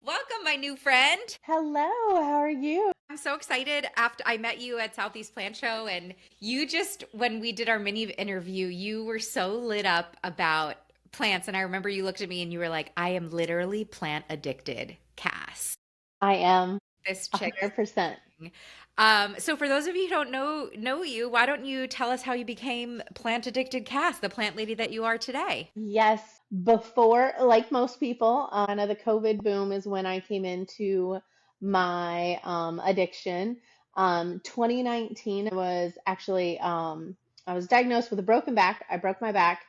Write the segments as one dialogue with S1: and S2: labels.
S1: Welcome, my new friend.
S2: Hello, how are you?
S1: I'm so excited after I met you at Southeast Plant Show, and you just, when we did our mini interview, you were so lit up about plants. And I remember you looked at me and you were like, I am literally plant addicted, Cass.
S2: I am
S1: This chick is
S2: 100%.
S1: amazing. So for those of you who don't know you, why don't you tell us how you became plant addicted, Cass, the plant lady that you are today?
S2: Yes, before, like most people, kind of the COVID boom is when I came into my addiction. 2019 was actually, I was diagnosed with a broken back. I broke my back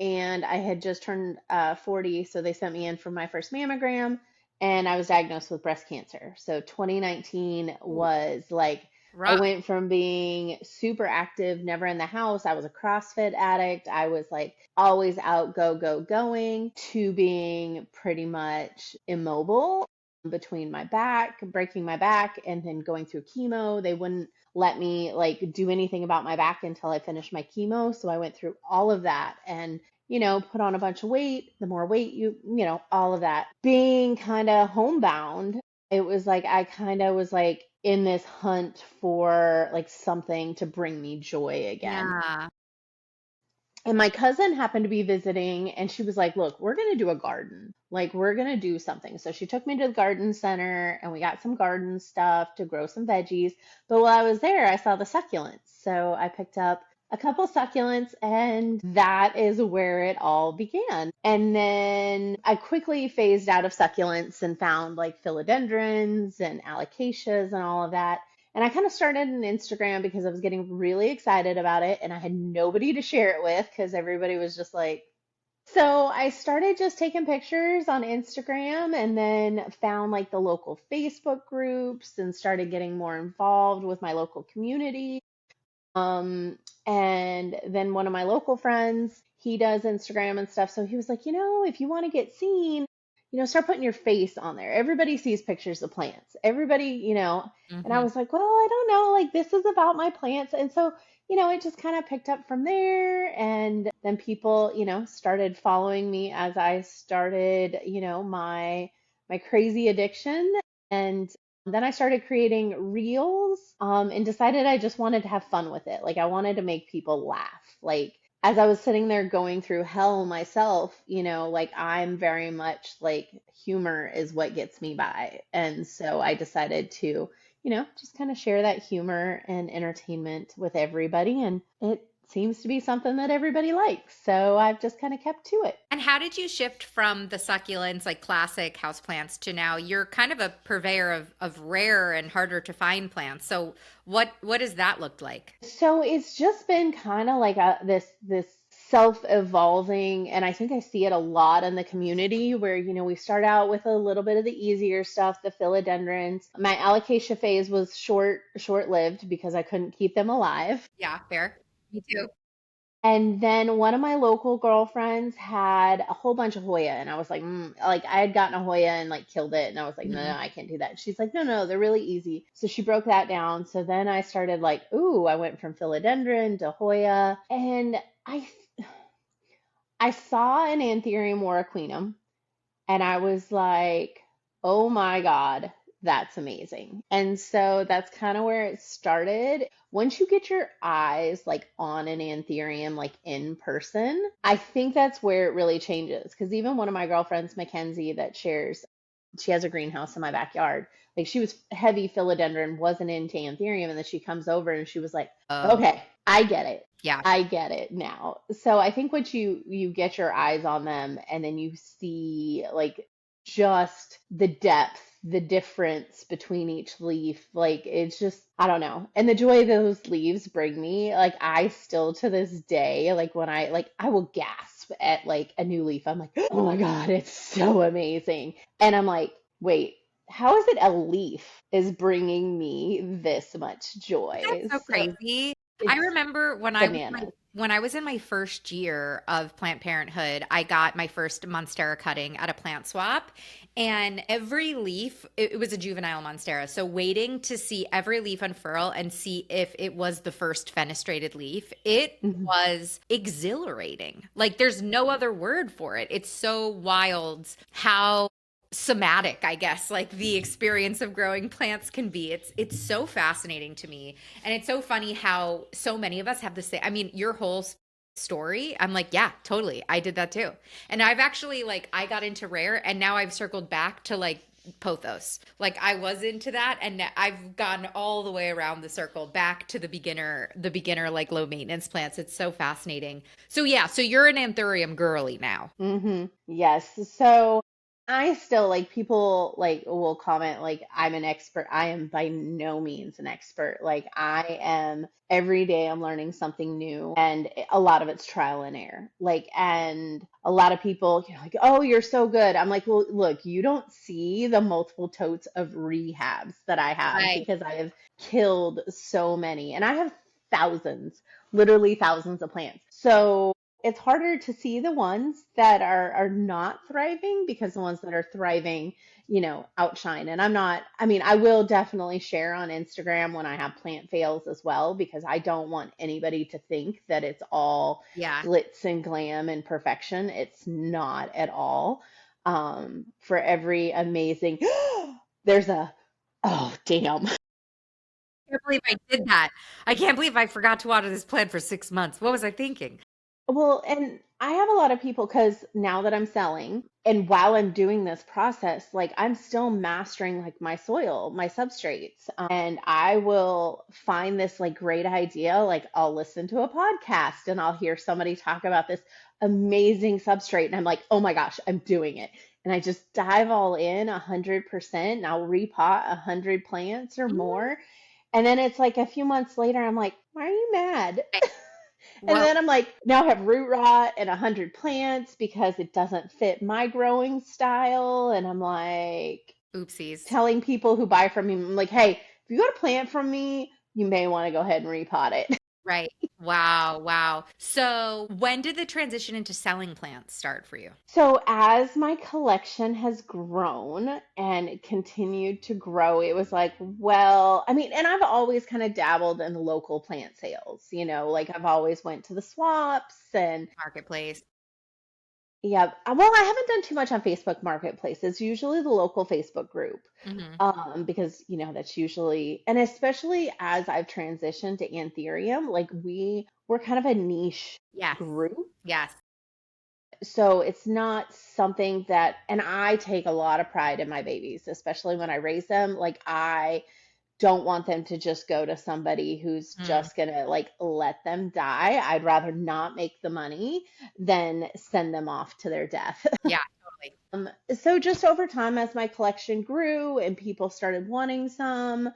S2: and I had just turned 40, so they sent me in for my first mammogram and I was diagnosed with breast cancer. So 2019
S1: Ooh,
S2: was like I
S1: rough.
S2: went from being super active, never in the house. I was a CrossFit addict. I was like always out, going, to being pretty much immobile between my back, breaking my back, and then going through chemo. They wouldn't let me like do anything about my back until I finished my chemo. So I went through all of that and put on a bunch of weight. The more weight all of that. Being kind of homebound, it was like I kind of was like in this hunt for like something to bring me joy again.
S1: Yeah.
S2: And my cousin happened to be visiting and she was like, "Look, we're going to do a garden. Like, we're going to do something." So she took me to the garden center and we got some garden stuff to grow some veggies. But while I was there, I saw the succulents. So I picked up a couple succulents and that is where it all began. And then I quickly phased out of succulents and found like philodendrons and alocasias and all of that. And I kind of started an Instagram because I was getting really excited about it and I had nobody to share it with because everybody was just like, so I started just taking pictures on Instagram and then found like the local Facebook groups and started getting more involved with my local community. And then one of my local friends, he does Instagram and stuff. So he was like, if you want to get seen, start putting your face on there. Everybody sees pictures of plants. Everybody. And I
S1: Hmm.
S2: was like, well, I don't know. Like, this is about my plants. And so, it just kind of picked up from there. And then people, started following me as I started, my crazy addiction. And then I started creating reels and decided I just wanted to have fun with it. Like I wanted to make people laugh. Like as I was sitting there going through hell myself, like I'm very much like humor is what gets me by. And so I decided to, just kind of share that humor and entertainment with everybody. And it seems to be something that everybody likes. So I've just kind of kept to it.
S1: And how did you shift from the succulents, like classic houseplants, to now you're kind of a purveyor of rare and harder to find plants. So what does that look like?
S2: So it's just been kind of like this self-evolving, and I think I see it a lot in the community where, we start out with a little bit of the easier stuff, the philodendrons. My alocasia phase was short-lived because I couldn't keep them alive.
S1: Yeah, fair. Me too.
S2: And then one of my local girlfriends had a whole bunch of Hoya, and I was like, like I had gotten a Hoya and like killed it, and I was like, no,
S1: Mhm.
S2: no, I can't do that. And she's like, no, no, they're really easy. So she broke that down. So then I started like, ooh, I went from philodendron to Hoya, and I I saw an Anthurium warocqueanum, and I was like, oh my God, that's amazing. And so that's kind of where it started. Once you get your eyes like on an anthurium, like in person, I think that's where it really changes. Because even one of my girlfriends, Mackenzie, that shares, she has a greenhouse in my backyard. Like she was heavy philodendron, wasn't into anthurium. And then she comes over and she was like,
S1: Oh,
S2: okay, I get it.
S1: yeah.
S2: I get it now. So I think once you get your eyes on them and then you see like just the depth, the difference between each leaf, like it's just I don't know. And the joy those leaves bring me, like I still to this day, like when I will gasp at like a new leaf. I'm like, "Oh my God, it's so amazing." And I'm like, "Wait, how is it a leaf is bringing me this much joy?"
S1: That's so
S2: So
S1: crazy. I
S2: it's
S1: remember
S2: bananas.
S1: when I was in my first year of Planned Parenthood, I got my first Monstera cutting at a plant swap, and every leaf, it was a juvenile Monstera. So waiting to see every leaf unfurl and see if it was the first fenestrated leaf, it
S2: Mhm.
S1: was exhilarating. Like there's no other word for it. It's so wild how somatic, I guess, like the experience of growing plants can be. It's so fascinating to me. And it's so funny how so many of us have the same, I mean, your whole story, I'm like, yeah, totally. I did that too. And I've actually like I got into rare and now I've circled back to like pothos. Like I was into that and I've gone all the way around the circle back to the beginner like low maintenance plants. It's so fascinating. So yeah, so you're an anthurium girly now.
S2: Yes. So I still like people like will comment like I'm an expert. I am by no means an expert. Like I am every day I'm learning something new and a lot of it's trial and error. Like and a lot of people, like, "Oh, you're so good." I'm like, "Well, look, you don't see the multiple totes of rehabs that I have
S1: Right.
S2: because I have killed so many and I have thousands, literally thousands of plants." So it's harder to see the ones that are not thriving because the ones that are thriving, outshine. And I'm not, I mean, I will definitely share on Instagram when I have plant fails as well because I don't want anybody to think that it's all
S1: Yeah.
S2: glitz and glam and perfection. It's not at all. For every amazing, there's a, oh, damn.
S1: Can't believe I did that. I can't believe I forgot to water this plant for 6 months. What was I thinking?
S2: Well, and I have a lot of people because now that I'm selling and while I'm doing this process, like I'm still mastering like my soil, my substrates. And I will find this like great idea. Like I'll listen to a podcast and I'll hear somebody talk about this amazing substrate. And I'm like, oh my gosh, I'm doing it. And I just dive all in 100% and I'll repot 100 plants or
S1: Mm,
S2: more. And then it's like a few months later, I'm like, why are you mad?
S1: okay.
S2: And
S1: Well,
S2: then I'm like, now I have root rot and 100 plants because it doesn't fit my growing style. And I'm like
S1: oopsies.
S2: telling people who buy from me, I'm like, hey, if you got a plant from me, you may want to go ahead and repot it.
S1: Right. Wow. Wow. So when did the transition into selling plants start for you?
S2: So as my collection has grown and it continued to grow, it was like, well, I mean, and I've always kind of dabbled in local plant sales, like I've always went to the swaps and
S1: Marketplace.
S2: yeah. Well, I haven't done too much on Facebook Marketplace. It's usually the local Facebook group.
S1: Hmm.
S2: Because that's usually, and especially as I've transitioned to Anthurium, like we're kind of a niche
S1: Yes.
S2: group.
S1: Yes.
S2: So it's not something that, and I take a lot of pride in my babies, especially when I raise them. Like I don't want them to just go to somebody who's
S1: Mm.
S2: just gonna like let them die. I'd rather not make the money than send them off to their death.
S1: Yeah, totally.
S2: So just over time, as my collection grew and people started wanting some,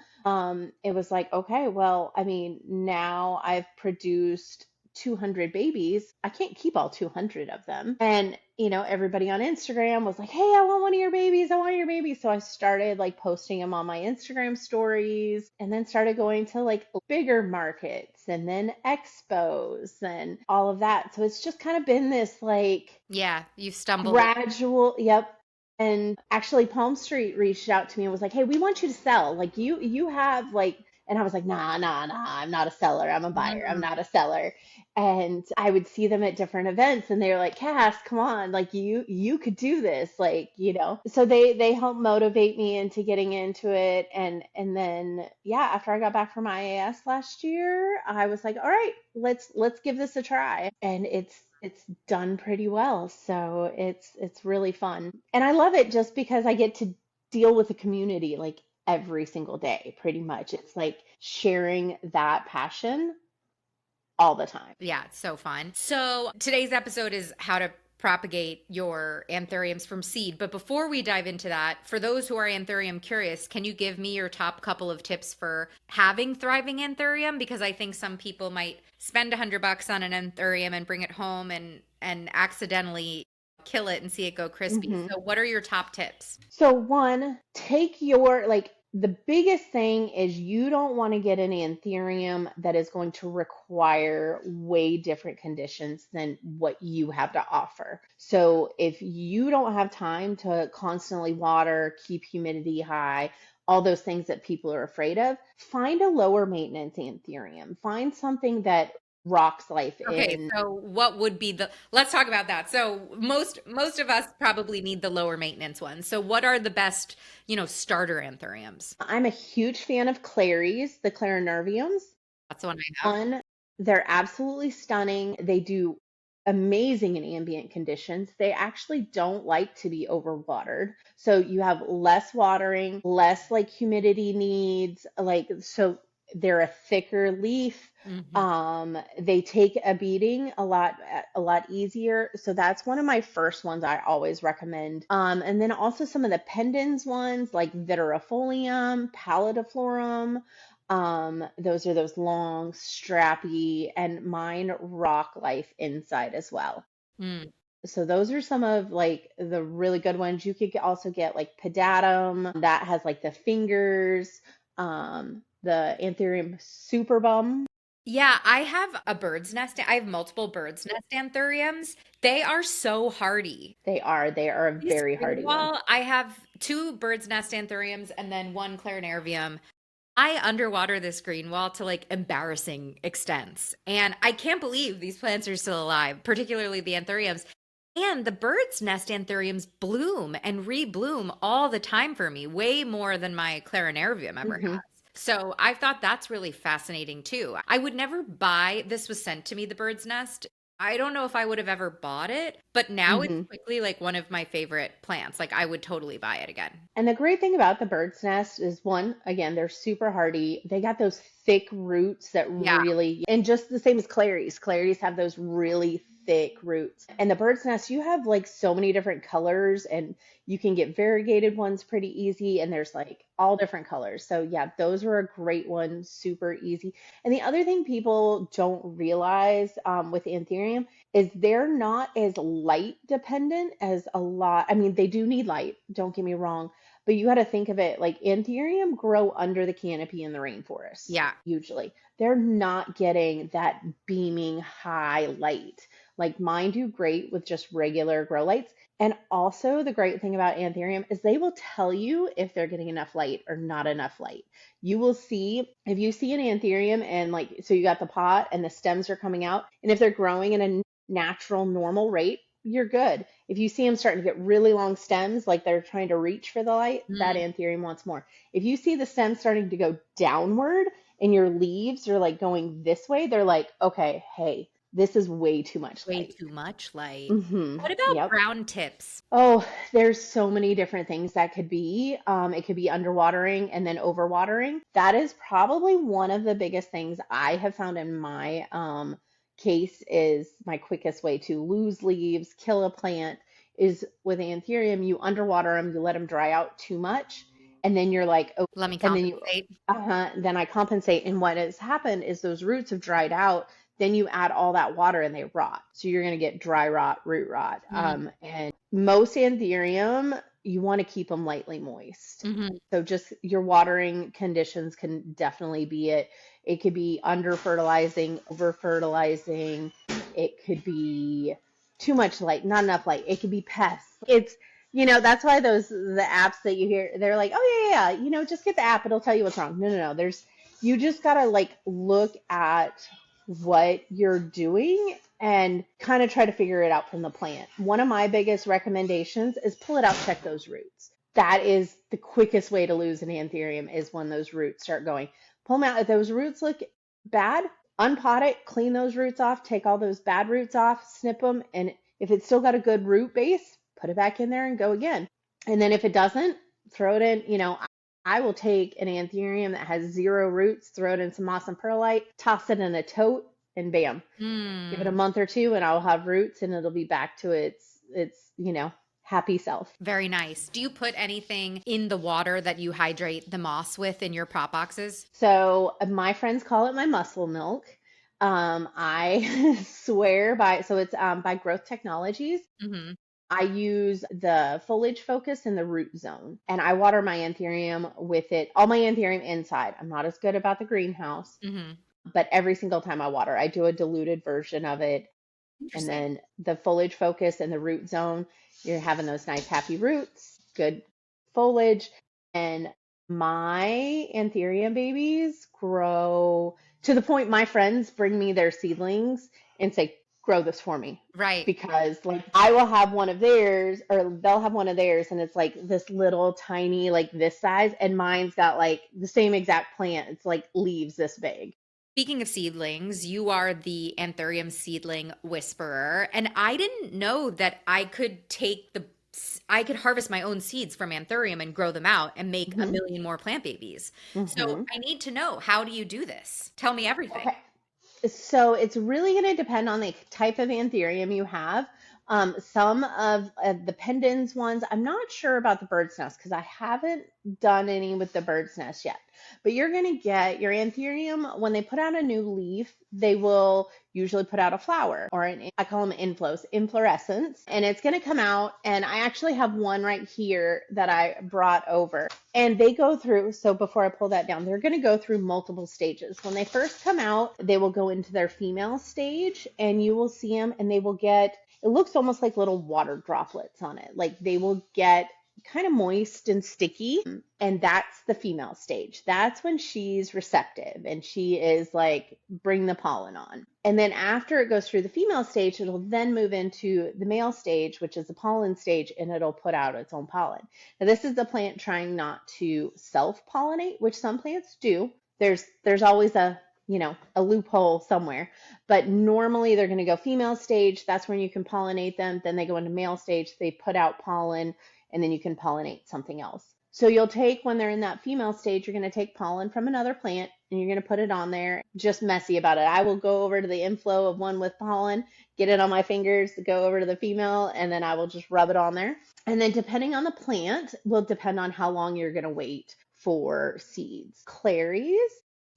S2: it was like, okay, well, I mean, now I've produced 200 babies. I can't keep all 200 of them. And, everybody on Instagram was like, hey, I want one of your babies. I want your babies. So I started like posting them on my Instagram stories and then started going to like bigger markets and then expos and all of that. So it's just kind of been this like,
S1: Yeah, you stumbled.
S2: gradual, yep. And actually Palm Street reached out to me and was like, "Hey, we want you to sell. Like you have like," and I was like, "Nah, nah, nah. I'm not a seller. I'm a buyer. I'm
S1: Mm.
S2: not a seller." And I would see them at different events and they were like, "Cass, come on. Like you could do this." Like. So they helped motivate me into getting into it and then yeah, after I got back from IAS last year, I was like, "All right, let's give this a try." And it's done pretty well. So it's really fun. And I love it just because I get to deal with the community like every single day, pretty much. It's like sharing that passion all the time.
S1: Yeah, it's so fun. So today's episode is how to propagate your anthuriums from seed. But before we dive into that, for those who are anthurium curious, can you give me your top couple of tips for having thriving anthurium? Because I think some people might spend $100 on an anthurium and bring it home and accidentally kill it and see it go crispy.
S2: Mhm.
S1: So what are your top tips?
S2: So one, take your like the biggest thing is you don't want to get an anthurium that is going to require way different conditions than what you have to offer. So if you don't have time to constantly water, keep humidity high, all those things that people are afraid of, find a lower maintenance anthurium. Find something that rock's life
S1: Okay,
S2: in.
S1: so what would be the, let's talk about that. So most of us probably need the lower maintenance ones. So what are the best, starter anthuriums?
S2: I'm a huge fan of claries, the clarinerviums.
S1: That's the one I have.
S2: One, they're absolutely stunning. They do amazing in ambient conditions. They actually don't like to be overwatered. So you have less watering, less like humidity needs, like so they're a thicker leaf.
S1: Hmm.
S2: They take a beating a lot easier. So that's one of my first ones I always recommend. And then also some of the pendens ones like Vitirifolium, Pallidiflorum. Those are those long, strappy, and mine rock life inside as well.
S1: Mm.
S2: So those are some of like the really good ones. You could also get like Pedatum that has like the fingers, the Anthurium superbum.
S1: Yeah, I have a bird's nest. I have multiple bird's nest anthuriums. They are so hardy.
S2: They are a
S1: This
S2: very
S1: green
S2: hardy one.
S1: wall, I have two bird's nest anthuriums and then one clarinervium. I underwater this green wall to like embarrassing extents. And I can't believe these plants are still alive, particularly the anthuriums. And the bird's nest anthuriums bloom and rebloom all the time for me, way more than my clarinervium ever
S2: Hmm.
S1: has. So I thought that's really fascinating too. I would never buy, this was sent to me, the bird's nest. I don't know if I would have ever bought it, but now it's
S2: Hmm.
S1: quickly like one of my favorite plants. Like I would totally buy it again.
S2: And the great thing about the bird's nest is one, again, they're super hardy. They got those thick roots that
S1: Yeah.
S2: really, and just the same as claries. Claries have those really thick roots. And the bird's nest, you have like so many different colors, and you can get variegated ones pretty easy. And there's like all different colors. So yeah, those are a great one, super easy. And the other thing people don't realize with Anthurium is they're not as light dependent as a lot. I mean, they do need light, don't get me wrong, but you got to think of it like Anthurium grow under the canopy in the rainforest,
S1: Yeah.
S2: usually. They're not getting that beaming high light. Like mine do great with just regular grow lights. And also, the great thing about Anthurium is they will tell you if they're getting enough light or not enough light. You will see if you see an Anthurium and like, so you got the pot and the stems are coming out, and if they're growing in a natural, normal rate, you're good. If you see them starting to get really long stems, like they're trying to reach for the light, that
S1: Mm,
S2: Anthurium wants more. If you see the stems starting to go downward and your leaves are like going this way, they're like, okay, hey, this is way too much
S1: way
S2: light.
S1: too much light.
S2: Mm-hmm.
S1: What about
S2: Yep.
S1: brown tips?
S2: Oh, there's so many different things that could be. It could be underwatering and then overwatering. That is probably one of the biggest things I have found in my case is my quickest way to lose leaves, kill a plant is with Anthurium. You underwater them, you let them dry out too much, and then you're like, oh,
S1: Let me
S2: and then you,
S1: compensate.
S2: then I compensate. And what has happened is those roots have dried out, then you add all that water and they rot. So you're going to get dry rot, root rot.
S1: Mm,
S2: And most Anthurium, you want to keep them lightly moist.
S1: hmm.
S2: So just your watering conditions can definitely be it. It could be under fertilizing, over fertilizing. It could be too much light, not enough light. It could be pests. That's why the apps that you hear, they're like, oh yeah, yeah, just get the app. It'll tell you what's wrong. No, no, no. You just gotta like look at what you're doing and kind of try to figure it out from the plant. One of my biggest recommendations is pull it out, check those roots. That is the quickest way to lose an anthurium is when those roots start going. Pull them out. If those roots look bad, unpot it, clean those roots off, take all those bad roots off, snip them, and if it's still got a good root base, put it back in there and go again. And then if it doesn't, throw it in, I will take an anthurium that has zero roots, throw it in some moss and perlite, toss it in a tote, and bam. Give it a
S1: Mm,
S2: month or two and I'll have roots and it'll be back to its happy self.
S1: very nice. Do you put anything in the water that you hydrate the moss with in your prop boxes?
S2: So my friends call it my muscle milk. I swear by, so it's by Growth Technologies.
S1: Hmm.
S2: I use the foliage focus and the root zone, and I water my anthurium with it, all my anthurium inside. I'm not as good about the greenhouse,
S1: Hmm.
S2: but every single time I water, I do a diluted version of it. And
S1: Interesting.
S2: then the foliage focus and the root zone, you're having those nice happy roots, good foliage. And my anthurium babies grow To the point my friends bring me their seedlings and say, grow this for me.
S1: Right.
S2: Because like I will have one of theirs or they'll have one of theirs and it's like this little tiny, like this size, and mine's got like the same exact plant. It's like leaves this big.
S1: Speaking of seedlings, you are the Anthurium seedling whisperer, and I didn't know that I could harvest my own seeds from Anthurium and grow them out and make a
S2: Hmm.
S1: million more plant babies. So
S2: Hmm.
S1: I need to know, how do you do this? Tell me everything.
S2: Okay. So it's really going to depend on the type of anthurium you have. Some of the pendens ones, I'm not sure about the bird's nest because I haven't done any with the bird's nest yet. But you're going to get your anthurium when they put out a new leaf, they will usually put out a flower or I call them inflorescence, and it's going to come out. And I actually have one right here that I brought over. And they go through, so before I pull that down, they're going to go through multiple stages. When they first come out, they will go into their female stage and you will see them and they will get, it looks almost like little water droplets on it. Like they will get kind of moist and sticky. And that's the female stage. That's when she's receptive and she is like, bring the pollen on. And then after it goes through the female stage, it'll then move into the male stage, which is the pollen stage, and it'll put out its own pollen. Now, this is the plant trying not to self-pollinate, which some plants do. There's always a loophole somewhere, but normally they're going to go female stage. That's when you can pollinate them. Then they go into male stage. They put out pollen, and then you can pollinate something else. So you'll take, when they're in that female stage, you're going to take pollen from another plant and you're going to put it on there. Just messy about it. I will go over to the inflow of one with pollen, get it on my fingers, go over to the female, and then I will just rub it on there. And then depending on the plant will depend on how long you're going to wait for seeds. Claries,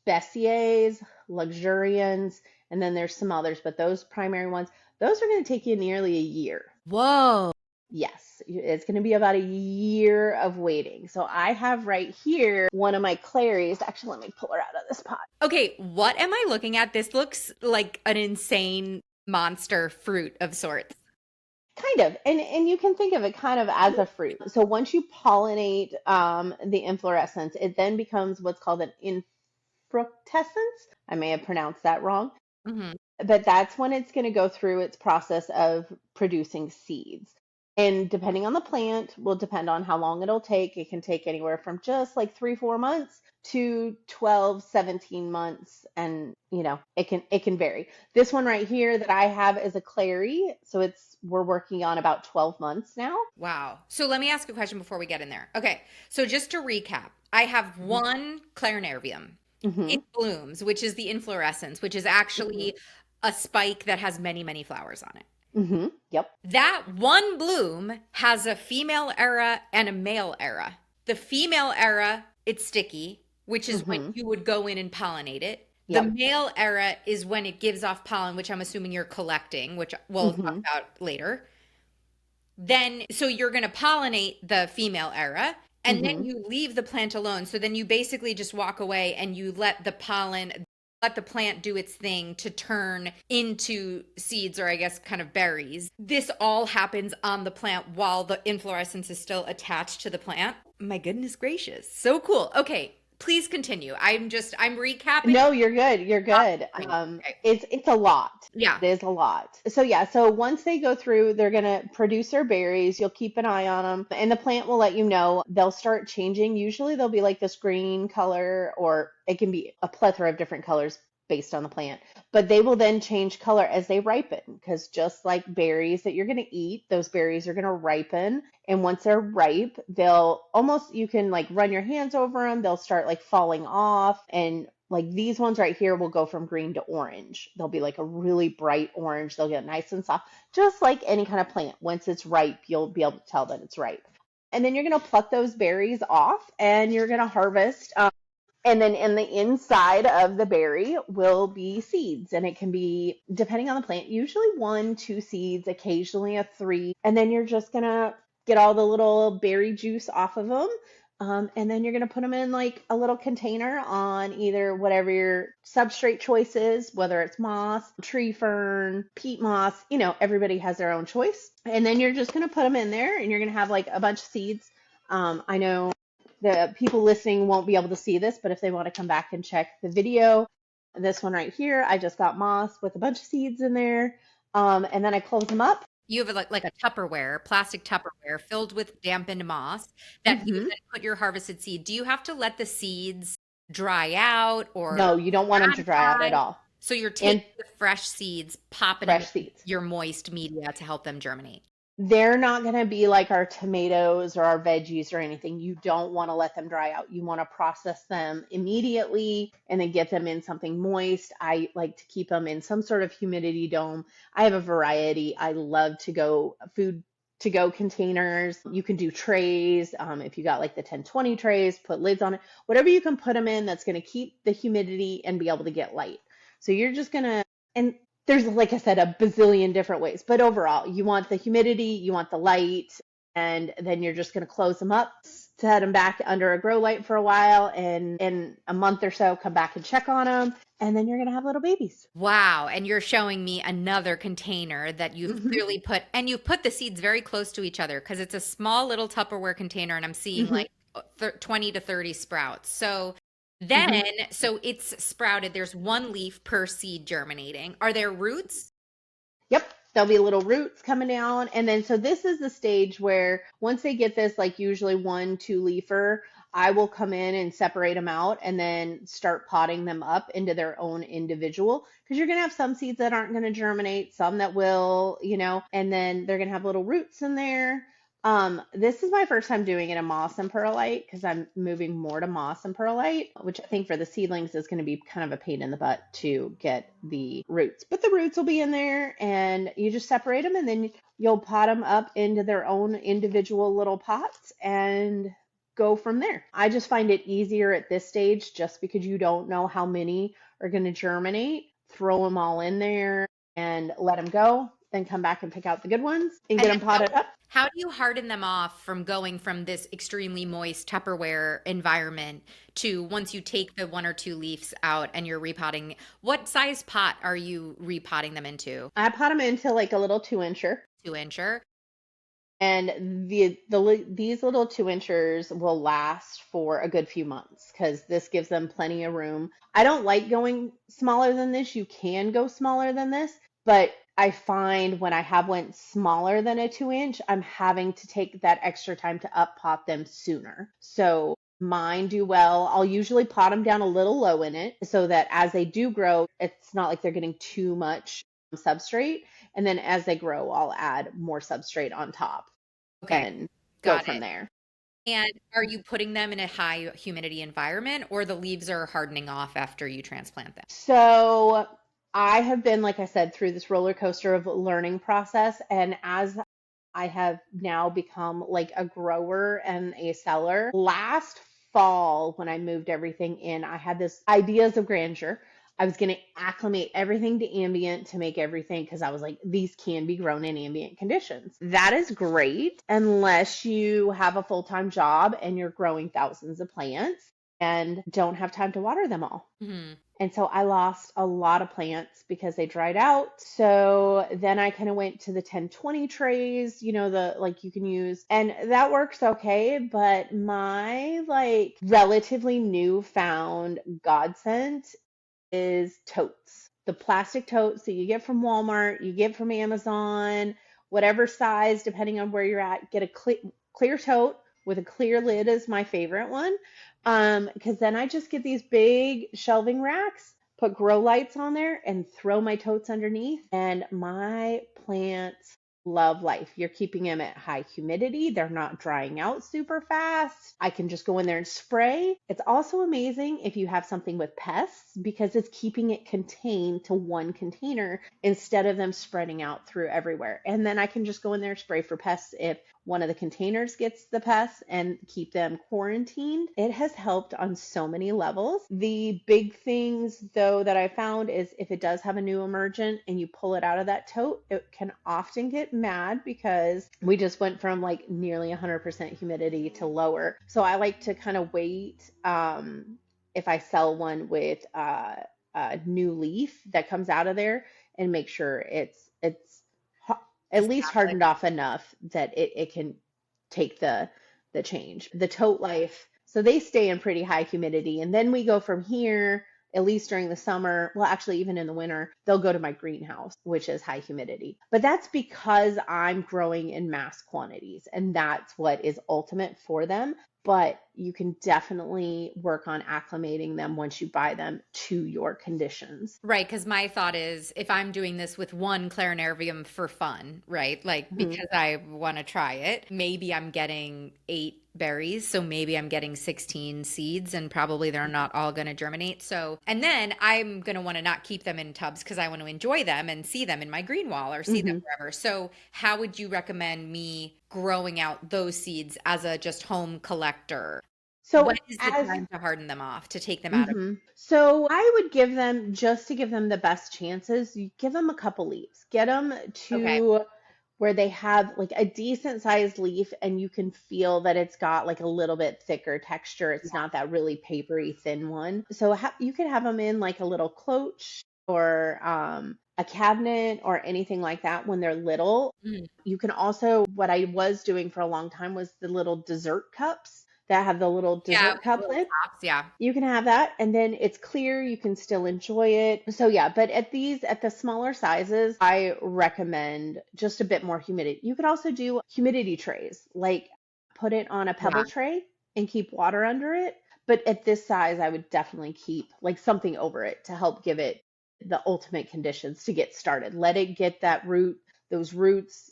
S2: Bessiers, Luxurians, and then there's some others, but those primary ones, those are going to take you nearly a year.
S1: Whoa.
S2: Yes, it's going to be about a year of waiting. So I have right here one of my claries. Actually, let me pull her out of this pot.
S1: Okay, what am I looking at? This looks like an insane monster fruit of sorts.
S2: Kind of, and you can think of it kind of as a fruit. So once you pollinate the inflorescence, it then becomes what's called an infructescence. I may have pronounced that wrong,
S1: Hmm.
S2: but that's when it's going to go through its process of producing seeds. And depending on the plant, will depend on how long it'll take. It can take anywhere from just like 3-4 months to 12, 17 months. And it can vary. This one right here that I have is a clary. So we're working on about 12 months now.
S1: Wow. So let me ask a question before we get in there. Okay, so just to recap, I have one clarinarium.
S2: Hmm.
S1: It blooms, which is the inflorescence, which is actually a spike that has many, many flowers on it.
S2: Hmm. Yep.
S1: That one bloom has a female era and a male era. The female era, it's sticky, which is when
S2: Hmm.
S1: you would go in and pollinate it. The
S2: Yep.
S1: male era is when it gives off pollen, which I'm assuming you're collecting, which we'll talk
S2: Hmm.
S1: about later. Then, so you're going to pollinate the female era, and then
S2: Hmm.
S1: you leave the plant alone. So then you basically just walk away and you let the plant do its thing to turn into seeds, or I guess kind of berries. This all happens on the plant while the inflorescence is still attached to the plant. My goodness gracious. So cool. Okay, please continue. I'm recapping.
S2: No, you're good. You're good.
S1: Okay.
S2: It's a lot.
S1: Yeah.
S2: It is a lot. So yeah, so once they go through, they're gonna produce their berries. You'll keep an eye on them, and the plant will let you know. They'll start changing. Usually they'll be like this green color, or it can be a plethora of different colors based on the plant. But they will then change color as they ripen, because just like berries that you're gonna eat, those berries are gonna ripen. And once they're ripe, you can like run your hands over them. They'll start like falling off. And like these ones right here will go from green to orange. They'll be like a really bright orange. They'll get nice and soft, just like any kind of plant. Once it's ripe, you'll be able to tell that it's ripe. And then you're going to pluck those berries off and you're going to harvest. And then in the inside of the berry will be seeds. And it can be, depending on the plant, usually 1, 2 seeds, occasionally a 3. And then you're just going to get all the little berry juice off of them. And then you're going to put them in like a little container on either whatever your substrate choice is, whether it's moss, tree fern, peat moss, everybody has their own choice. And then you're just going to put them in there and you're going to have like a bunch of seeds. I know the people listening won't be able to see this, but if they want to come back and check the video, This one right here, I just got moss with a bunch of seeds in there. And then I close them up.
S1: You have like a Tupperware, plastic Tupperware filled with dampened moss that you
S2: Hmm.
S1: then put your harvested seed. Do you have to let the seeds dry out or
S2: No, you don't want them to dry out at
S1: dry?
S2: all.
S1: So you're
S2: And
S1: taking the fresh seeds, popping them
S2: fresh
S1: in
S2: seeds.
S1: your moist media to help them germinate.
S2: They're not going to be like our tomatoes or our veggies or anything. You don't want to let them dry out. You want to process them immediately and then get them in something moist. I like to keep them in some sort of humidity dome. I have a variety. I love to go food to go containers. You can do trays. If you got like the 1020 trays, put lids on it. Whatever you can put them in that's going to keep the humidity and be able to get light. So you're just going to, and there's, like I said, a bazillion different ways, but overall, you want the humidity, you want the light, and then you're just going to close them up, set them back under a grow light for a while, and in a month or so, come back and check on them, and then you're going to have little babies.
S1: Wow. And you're showing me another container that you've
S2: Hmm.
S1: clearly put, and you've put the seeds very close to each other because it's a small little Tupperware container, and I'm seeing
S2: Hmm.
S1: like 20 to 30 sprouts. So then,
S2: Hmm.
S1: so it's sprouted. There's one leaf per seed germinating. Are there roots?
S2: Yep, there'll be little roots coming down. And then, so this is the stage where once they get this, like usually 1, 2 leafer, I will come in and separate them out and then start potting them up into their own individual. Because you're going to have some seeds that aren't going to germinate, some that will, and then they're going to have little roots in there. This is my first time doing it in moss and perlite because I'm moving more to moss and perlite, which I think for the seedlings is going to be kind of a pain in the butt to get the roots. But the roots will be in there and you just separate them and then you'll pot them up into their own individual little pots and go from there. I just find it easier at this stage just because you don't know how many are going to germinate. Throw them all in there and let them go, then come back and pick out the good ones and
S1: And
S2: get
S1: then
S2: them potted up.
S1: how do you harden them off from going from this extremely moist Tupperware environment to once you take the one or two leaves out and you're repotting? What size pot are you repotting them into?
S2: I pot them into like a little 2 incher,
S1: 2 incher?
S2: and these little 2 inchers will last for a good few months because this gives them plenty of room. I don't like going smaller than this. You can go smaller than this, but I find when I have went smaller than a 2 inch, I'm having to take that extra time to up pot them sooner. So mine do well. I'll usually pot them down a little low in it so that as they do grow, it's not like they're getting too much substrate. And then as they grow, I'll add more substrate on top
S1: Okay,
S2: and go
S1: got
S2: from
S1: it.
S2: there.
S1: And are you putting them in a high humidity environment or the leaves are hardening off after you transplant them?
S2: So I have been, like I said, through this roller coaster of learning process. And as I have now become like a grower and a seller, last fall when I moved everything in, I had this ideas of grandeur. I was going to acclimate everything to ambient to make everything because I was like, these can be grown in ambient conditions. That is great unless you have a full time job and you're growing thousands of plants and don't have time to water them all.
S1: Hmm.
S2: And so I lost a lot of plants because they dried out. So then I kind of went to the 1020 trays, the like you can use, and that works okay. But my like relatively newfound godsend is totes. The plastic totes that you get from Walmart, you get from Amazon, whatever size, depending on where you're at, get a clear tote with a clear lid is my favorite one. Because then I just get these big shelving racks, put grow lights on there, and throw my totes underneath. And my plants love life. You're keeping them at high humidity. They're not drying out super fast. I can just go in there and spray. It's also amazing if you have something with pests because it's keeping it contained to one container instead of them spreading out through everywhere. And then I can just go in there and spray for pests if one of the containers gets the pests and keep them quarantined. It has helped on so many levels. The big things though that I found is if it does have a new emergent and you pull it out of that tote, it can often get mad because we just went from like nearly 100% humidity to lower. So I like to kind of wait if I sell one with a new leaf that comes out of there and make sure it's at least hardened off enough that it can take the change. The tote life, so they stay in pretty high humidity. And then we go from here at least during the summer, well, actually, even in the winter, they'll go to my greenhouse, which is high humidity. But that's because I'm growing in mass quantities, and that's what is ultimate for them. But you can definitely work on acclimating them once you buy them to your conditions.
S1: Right, because my thought is if I'm doing this with one clarinarium for fun, right? Like
S2: Mhm.
S1: because I want to try it, maybe I'm getting 8 berries, so maybe I'm getting 16 seeds, and probably they're not all going to germinate. So, and then I'm going to want to not keep them in tubs because I want to enjoy them and see them in my green wall or see them
S2: Mhm.
S1: wherever. So, how would you recommend me growing out those seeds as a just home collector? When
S2: So
S1: is the
S2: as
S1: time to harden them off, to take them out of?
S2: So I would give them, just to give them the best chances, you give them a couple leaves. Get them
S1: Okay.
S2: to where they have like a decent sized leaf and you can feel that it's got like a little bit thicker texture. It's not that really papery thin one. So you could have them in like a little cloche or a cabinet or anything like that when they're little.
S1: Mm.
S2: You can also, what I was doing for a long time was the little dessert cups that have the little
S1: Yeah,
S2: dessert
S1: with the
S2: cup
S1: little
S2: lid.
S1: tops, yeah.
S2: You can have that, and then it's clear, you can still enjoy it. So yeah, but at the smaller sizes, I recommend just a bit more humidity. You could also do humidity trays, like put it on a
S1: Yeah.
S2: pebble tray and keep water under it. But at this size, I would definitely keep like something over it to help give it the ultimate conditions to get started. Let it get those roots,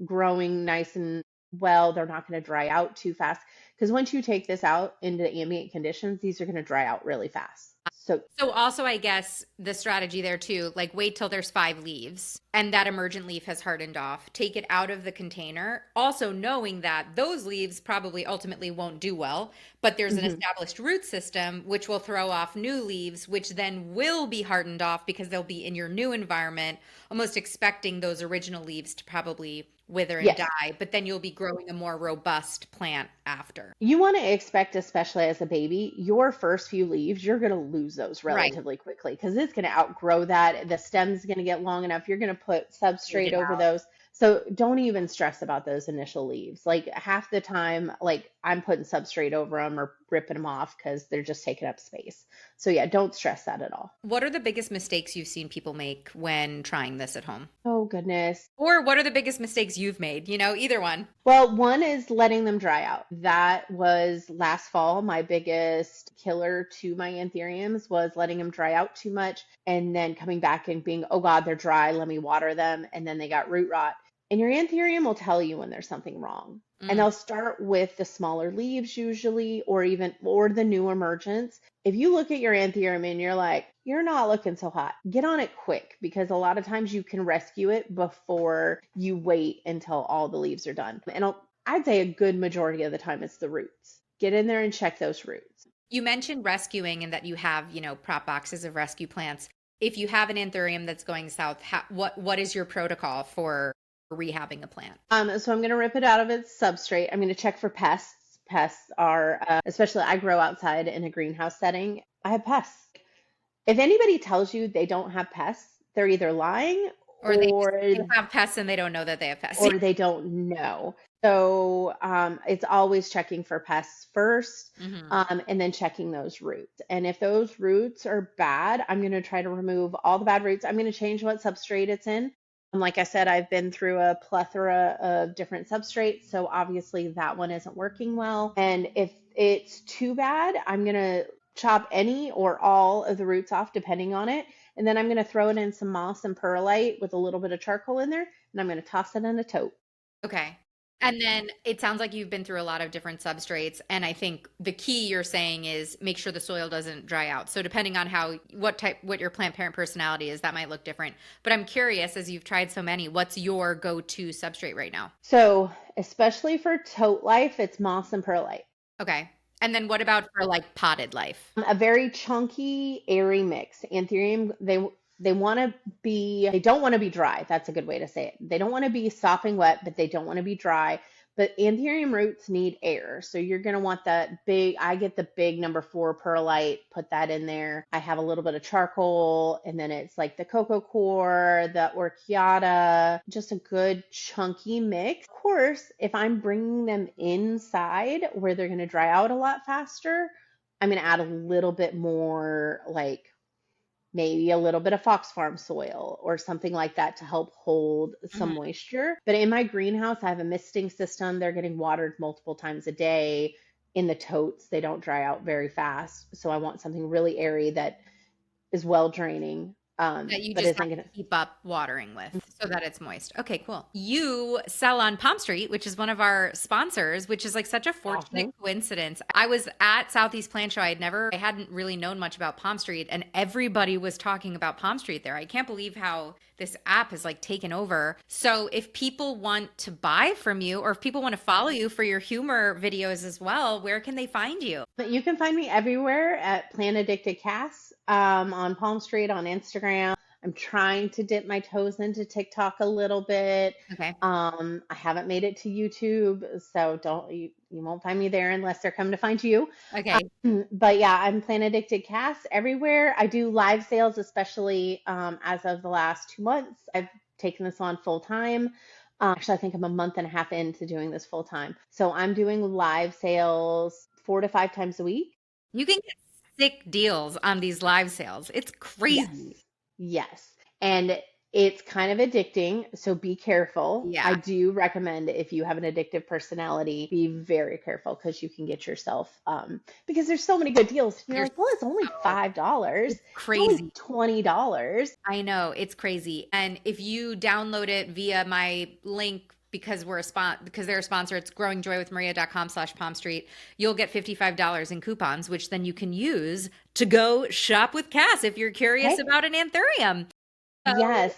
S2: growing nice and well. They're not going to dry out too fast because once you take this out into ambient conditions, these are going to dry out really fast. So,
S1: So also, I guess the strategy there too, like wait till there's 5 leaves and that emergent leaf has hardened off. Take it out of the container. Also knowing that those leaves probably ultimately won't do well, but there's an
S2: mhm.
S1: established root system which will throw off new leaves, which then will be hardened off because they'll be in your new environment, almost expecting those original leaves to probably wither and
S2: Yes.
S1: die, but then you'll be growing a more robust plant after.
S2: You want to expect, especially as a baby, your first few leaves, you're going to lose those
S1: Right.
S2: relatively quickly because it's going to outgrow that. The stem's going to get long enough. You're going to put
S1: Take
S2: substrate
S1: it
S2: over
S1: out.
S2: those. So don't even stress about those initial leaves. Like half the time, like I'm putting substrate over them or ripping them off because they're just taking up space. So yeah, don't stress that at all.
S1: What are the biggest mistakes you've seen people make when trying this at home?
S2: Oh, goodness.
S1: Or what are the biggest mistakes you've made? Either one.
S2: Well, one is letting them dry out. That was last fall. My biggest killer to my anthuriums was letting them dry out too much and then coming back and being, oh God, they're dry. Let me water them. And then they got root rot. And your anthurium will tell you when there's something wrong. And
S1: Mm.
S2: they'll start with the smaller leaves usually, or the new emergents. If you look at your anthurium and you're like, you're not looking so hot, get on it quick because a lot of times you can rescue it before you wait until all the leaves are done. And I'd say a good majority of the time it's the roots. Get in there and check those roots.
S1: You mentioned rescuing and that you have, prop boxes of rescue plants. If you have an anthurium that's going south, what is your protocol for rehabbing a plant?
S2: So I'm going to rip it out of its substrate. I'm going to check for pests. Pests are, especially I grow outside in a greenhouse setting. I have pests. If anybody tells you they don't have pests, they're either lying
S1: Or
S2: or
S1: they have pests and they don't know that they have pests.
S2: or they don't know. So it's always checking for pests first,
S1: Hmm.
S2: and then checking those roots. And if those roots are bad, I'm going to try to remove all the bad roots. I'm going to change what substrate it's in. And like I said, I've been through a plethora of different substrates, so obviously that one isn't working well. And if it's too bad, I'm going to chop any or all of the roots off, depending on it. And then I'm going to throw it in some moss and perlite with a little bit of charcoal in there, and I'm going to toss it in a tote.
S1: Okay. And then it sounds like you've been through a lot of different substrates. And I think the key you're saying is make sure the soil doesn't dry out. So depending on what your plant parent personality is, that might look different. But I'm curious, as you've tried so many, what's your go-to substrate right now?
S2: So, especially for tote life, it's moss and perlite.
S1: Okay. And then what about for like potted life?
S2: A very chunky, airy mix. Anthurium, they don't want to be dry. That's a good way to say it. They don't want to be sopping wet, but they don't want to be dry. But anthurium roots need air. So you're going to want I get the big number 4 perlite, put that in there. I have a little bit of charcoal, and then it's like the cocoa core, the orchiata, just a good chunky mix. Of course, if I'm bringing them inside where they're going to dry out a lot faster, I'm going to add a little bit more, like maybe a little bit of Fox Farm soil or something like that to help hold some
S1: Mhm.
S2: moisture. But in my greenhouse, I have a misting system. They're getting watered multiple times a day in the totes. They don't dry out very fast. So I want something really airy that is well draining,
S1: That you
S2: but
S1: just
S2: isn't
S1: have
S2: going
S1: to keep up watering with so that it's moist. Okay, cool. You sell on Palm Street, which is one of our sponsors, which is like such a fortunate
S2: to.
S1: coincidence. I was at Southeast Plant Show. I hadn't really known much about Palm Street, and everybody was talking about Palm Street there. I can't believe how this app has like taken over. So if people want to buy from you, or if people want to follow you for your humor videos as well, where can they find you?
S2: But you can find me everywhere at Plant Addicted Cass, on Palm Street, on Instagram. I'm trying to dip my toes into TikTok a little bit.
S1: Okay.
S2: I haven't made it to YouTube, so you won't find me there unless they're coming to find you.
S1: Okay.
S2: But yeah, I'm Plant Addicted Cass everywhere. I do live sales, especially as of the last 2 months. I've taken this on full time. Actually, I think I'm a month and a half into doing this full time. So I'm doing live sales 4 to 5 times a week.
S1: You can get sick deals on these live sales. It's
S2: Yes.
S1: crazy.
S2: Yes. And it's kind of addicting, so be careful. I
S1: Yeah.
S2: do recommend if you have an addictive personality, be very careful because you can get yourself, because there's so many good deals. You're
S1: There's
S2: like, well, it's only
S1: so
S2: $5.
S1: it's
S2: It's only
S1: crazy.
S2: $20.
S1: I know, it's crazy. And if you download it via my link because they're a sponsor, it's growingjoywithmaria.com/Palm Street, you'll get $55 in coupons, which then you can use to go shop with Cass if you're curious
S2: Hey,
S1: about an anthurium. So
S2: yes.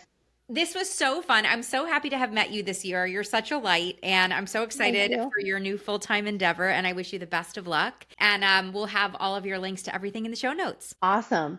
S1: this was so fun. I'm so happy to have met you this year. You're such a light, and I'm so
S2: Thank
S1: excited
S2: you.
S1: for your new full-time endeavor. And I wish you the best of luck. And we'll have all of your links to everything in the show notes.
S2: Awesome.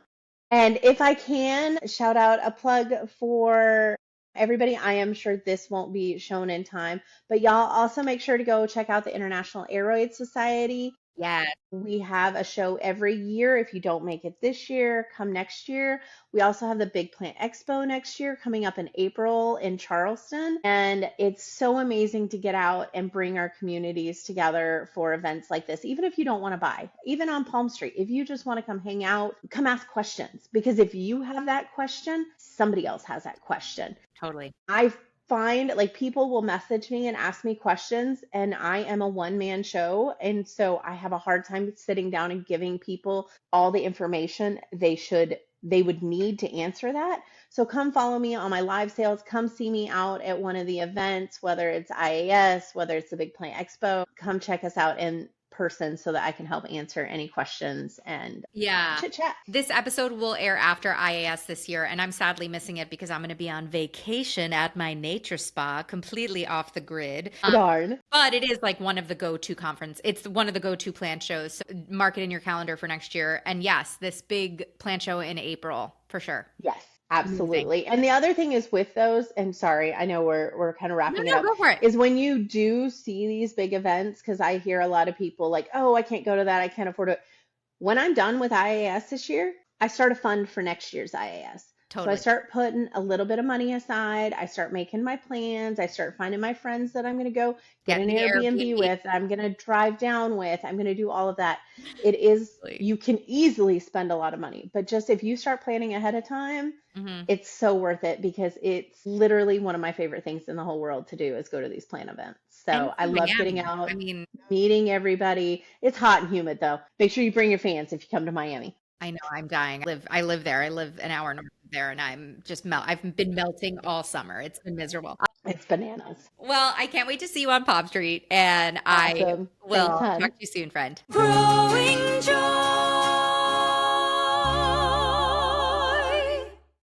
S2: And if I can shout out a plug for everybody, I am sure this won't be shown in time, but y'all also make sure to go check out the International Aroid Society.
S1: Yeah.
S2: We have a show every year. If you don't make it this year, come next year. We also have the Big Plant Expo next year coming up in April in Charleston. And it's so amazing to get out and bring our communities together for events like this. Even if you don't want to buy, even on Palm Street, if you just want to come hang out, come ask questions. Because if you have that question, somebody else has that question.
S1: Totally.
S2: I find like people will message me and ask me questions, and I am a one man show. And so I have a hard time sitting down and giving people all the information they would need to answer that. So come follow me on my live sales. Come see me out at one of the events, whether it's IAS, whether it's the Big Plant Expo. Come check us out in person so that I can help answer any questions and
S1: Yeah.
S2: chit chat.
S1: This episode will air after IAS this year, and I'm sadly missing it because I'm going to be on vacation at my nature spa, completely off the grid.
S2: Darn.
S1: But it is like one of the go-to conference. It's one of the go-to plant shows. So mark it in your calendar for next year. And yes, this big plant show in April for sure.
S2: Yes,
S1: Amazing.
S2: absolutely. And the other thing is with those, and sorry, I know we're kind of
S1: No,
S2: wrapping it
S1: no,
S2: up,
S1: go for it.
S2: is when you do see these big events, because I hear a lot of people like, oh, I can't go to that, I can't afford it. When I'm done with IAS this year, I start a fund for next year's IAS. So I
S1: Totally.
S2: start putting a little bit of money aside. I start making my plans. I start finding my friends that I'm going to go get
S1: Get
S2: an
S1: the
S2: Airbnb
S1: Airbnb.
S2: with, that I'm going to drive down with. I'm going to do all of that. It is, you can easily spend a lot of money, but just if you start planning ahead of time,
S1: Hmm.
S2: it's so worth it because it's literally one of my favorite things in the whole world to do is go to these plant events.
S1: And
S2: So
S1: it's
S2: I
S1: in
S2: love getting
S1: Miami. I
S2: out,
S1: mean,
S2: meeting everybody. It's hot and humid though. Make sure you bring your fans if you come to Miami.
S1: I know I'm dying. I live there. I live an hour north of there, and I'm just I've been melting all summer. It's been miserable.
S2: It's bananas.
S1: Well, I can't wait to see you on Palm Street, and I
S2: Awesome. Thanks,
S1: will talk
S2: hun.
S1: to you soon, friend. Growing